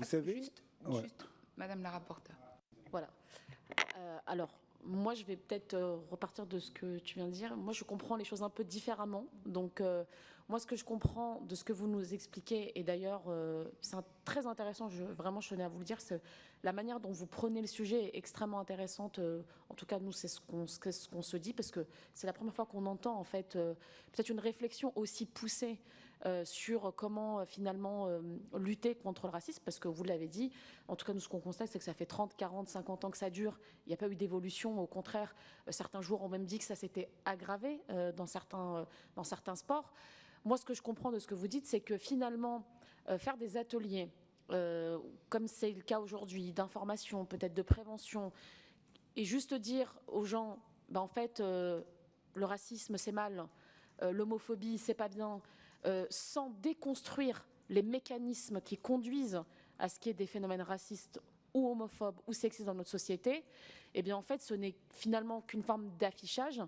savez... Juste, Ouais. Madame la rapporteure. Voilà. Alors, moi, je vais peut-être repartir de ce que tu viens de dire. Moi, je comprends les choses un peu différemment. Donc, moi, ce que je comprends de ce que vous nous expliquez, et d'ailleurs, c'est très intéressant, vraiment, je tenais à vous le dire, c'est la manière dont vous prenez le sujet est extrêmement intéressante. En tout cas, nous, c'est ce qu'on se dit, parce que c'est la première fois qu'on entend, en fait, peut-être une réflexion aussi poussée sur comment finalement lutter contre le racisme, parce que vous l'avez dit, en tout cas nous ce qu'on constate c'est que ça fait 30, 40, 50 ans que ça dure, il n'y a pas eu d'évolution, au contraire, certains joueurs ont même dit que ça s'était aggravé dans certains sports. Moi ce que je comprends de ce que vous dites, c'est que finalement faire des ateliers, comme c'est le cas aujourd'hui, d'information, peut-être de prévention, et juste dire aux gens, ben, en fait le racisme c'est mal, l'homophobie c'est pas bien, sans déconstruire les mécanismes qui conduisent à ce qu'il y ait des phénomènes racistes ou homophobes ou sexistes dans notre société, eh bien en fait ce n'est finalement qu'une forme d'affichage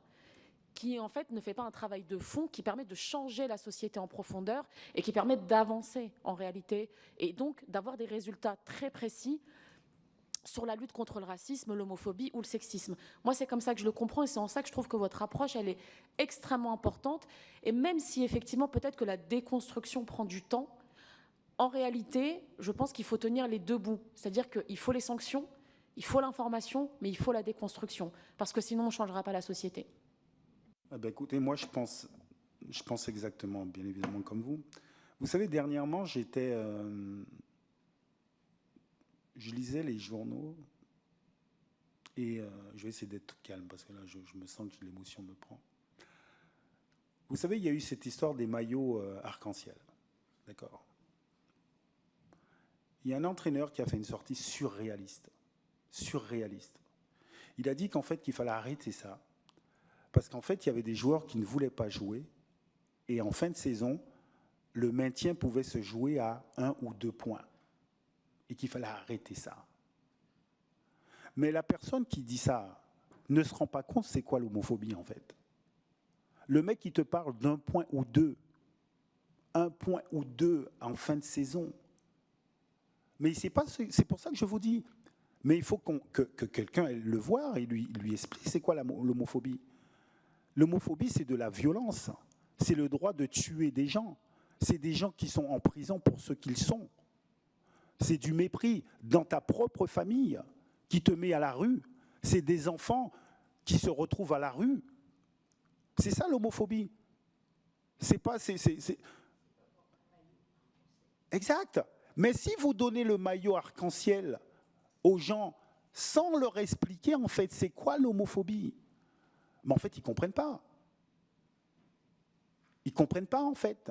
qui en fait ne fait pas un travail de fond qui permet de changer la société en profondeur et qui permet d'avancer en réalité et donc d'avoir des résultats très précis sur la lutte contre le racisme, l'homophobie ou le sexisme. Moi, c'est comme ça que je le comprends et c'est en ça que je trouve que votre approche, elle est extrêmement importante. Et même si, effectivement, peut-être que la déconstruction prend du temps, en réalité, je pense qu'il faut tenir les deux bouts. C'est-à-dire qu'il faut les sanctions, il faut l'information, mais il faut la déconstruction. Parce que sinon, on ne changera pas la société. Ah ben écoutez, moi, je pense exactement, bien évidemment, comme vous. Vous savez, dernièrement, je lisais les journaux et je vais essayer d'être calme parce que là, je me sens que l'émotion me prend. Vous savez, il y a eu cette histoire des maillots arc-en-ciel. D'accord. Il y a un entraîneur qui a fait une sortie surréaliste. Surréaliste. Il a dit qu'en fait, qu'il fallait arrêter ça parce qu'en fait, il y avait des joueurs qui ne voulaient pas jouer et en fin de saison, le maintien pouvait se jouer à 1 ou 2 points. Et qu'il fallait arrêter ça. Mais la personne qui dit ça ne se rend pas compte c'est quoi l'homophobie en fait. Le mec qui te parle d'un point ou deux, 1 point ou 2 en fin de saison. Mais c'est pour ça que je vous dis, mais il faut que quelqu'un aille le voir et lui explique c'est quoi l'homophobie. L'homophobie c'est de la violence, c'est le droit de tuer des gens, c'est des gens qui sont en prison pour ce qu'ils sont. C'est du mépris dans ta propre famille qui te met à la rue. C'est des enfants qui se retrouvent à la rue. C'est ça l'homophobie. C'est pas... Exact. Mais si vous donnez le maillot arc-en-ciel aux gens sans leur expliquer en fait c'est quoi l'homophobie, mais en fait ils ne comprennent pas. Ils ne comprennent pas en fait.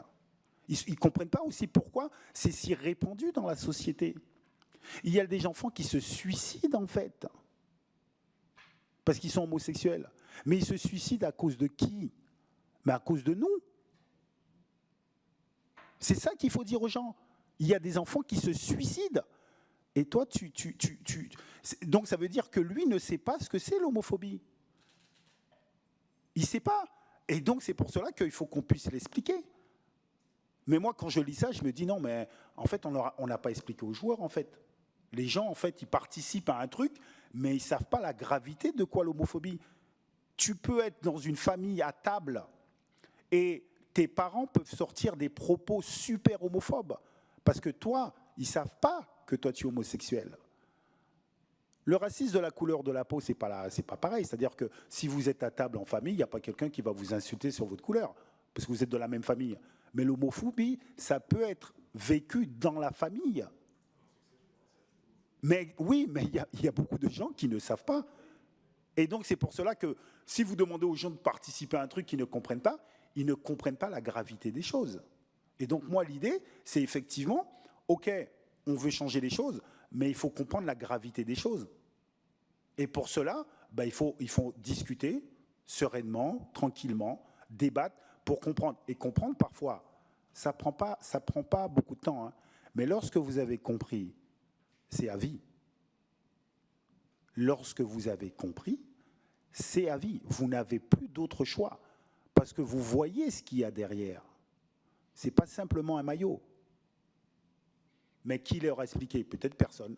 Ils ne comprennent pas aussi pourquoi c'est si répandu dans la société. Il y a des enfants qui se suicident en fait, parce qu'ils sont homosexuels. Mais ils se suicident à cause de qui? Mais à cause de nous. C'est ça qu'il faut dire aux gens. Il y a des enfants qui se suicident. Et toi, donc ça veut dire que lui ne sait pas ce que c'est l'homophobie. Il ne sait pas. Et donc c'est pour cela qu'il faut qu'on puisse l'expliquer. Mais moi, quand je lis ça, je me dis non, mais en fait, on n'a pas expliqué aux joueurs, en fait. Les gens, en fait, ils participent à un truc, mais ils ne savent pas la gravité de quoi l'homophobie. Tu peux être dans une famille à table et tes parents peuvent sortir des propos super homophobes parce que toi, ils ne savent pas que toi, tu es homosexuel. Le racisme de la couleur de la peau, c'est pas pareil. C'est-à-dire que si vous êtes à table en famille, il n'y a pas quelqu'un qui va vous insulter sur votre couleur parce que vous êtes de la même famille. Mais l'homophobie, ça peut être vécu dans la famille. Mais oui, mais il y a beaucoup de gens qui ne savent pas. Et donc, c'est pour cela que si vous demandez aux gens de participer à un truc qu'ils ne comprennent pas, ils ne comprennent pas la gravité des choses. Et donc, moi, l'idée, c'est effectivement, OK, on veut changer les choses, mais il faut comprendre la gravité des choses. Et pour cela, ben, il faut discuter sereinement, tranquillement, débattre pour comprendre. Et comprendre, parfois, ça prend pas beaucoup de temps. Hein. Mais lorsque vous avez compris, c'est à vie. Lorsque vous avez compris, c'est à vie. Vous n'avez plus d'autre choix parce que vous voyez ce qu'il y a derrière. Ce n'est pas simplement un maillot. Mais qui leur a expliqué? Peut-être personne.